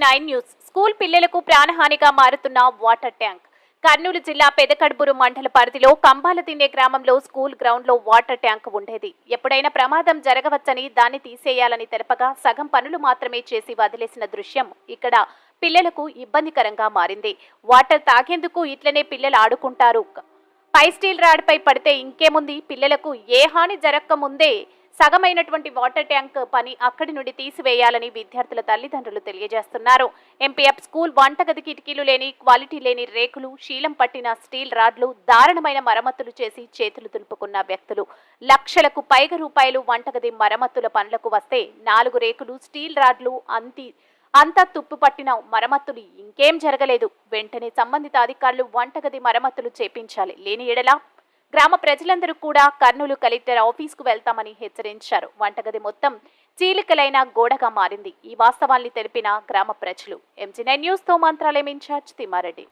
MG9 news. School పిల్లలకు ప్రాణహానిగా మారుతున్న water tank. Kurnool జిల్లా పెదకడ్బూరు మండల పరిధిలో కంబాలదిన్నె గ్రామంలో స్కూల్ గ్రౌండ్ లో వాటర్ ట్యాంక్ ఉండేది. ఎప్పుడైనా ప్రమాదం జరగవచ్చని దాన్ని తీసేయాలని తెలపగా సగం పనులు మాత్రమే చేసి వదిలేసిన దృశ్యం ఇక్కడ పిల్లలకు ఇబ్బందికరంగా మారింది. వాటర్ తాగేందుకు ఇట్లనే పిల్లలు ఆడుకుంటారు. పై స్టీల్ రాడ్ పై పడితే ఇంకేముంది, పిల్లలకు ఏ హాని జరగక ముందే సగమైనటువంటి వాటర్ ట్యాంక్ పని అక్కడి నుండి తీసివేయాలని విద్యార్థుల తల్లిదండ్రులు తెలియజేస్తున్నారు. ఎంపీఎఫ్ స్కూల్ వంటగది కిటికీలు లేని, క్వాలిటీ లేని రేకులు, శీలం పట్టిన స్టీల్ రాడ్లు, దారుణమైన మరమ్మతులు చేసి చేతులు దులుపుకున్న వ్యక్తులు. లక్షలకు పైగా రూపాయలు వంటగది మరమ్మతుల పనులకు వస్తే 4 రేకులు, స్టీల్ రాడ్లు అంతా తుప్పు పట్టిన మరమ్మతులు ఇంకేం జరగలేదు. వెంటనే సంబంధిత అధికారులు వంటగది మరమ్మతులు చేపించాలి. లేని ఎడల గ్రామ ప్రజలందరూ కూడా కర్నూలు కలెక్టర్ ఆఫీసుకు వెళ్తామని హెచ్చరించారు. వంటగది మొత్తం చీలికలైన గోడగా మారింది. ఈ వాస్తవాల్ని తెలిపిన గ్రామ ప్రజలు. MG9 న్యూస్ తో మంత్రాలయం ఇన్ఛార్జ్ తిమ్మారెడ్డి.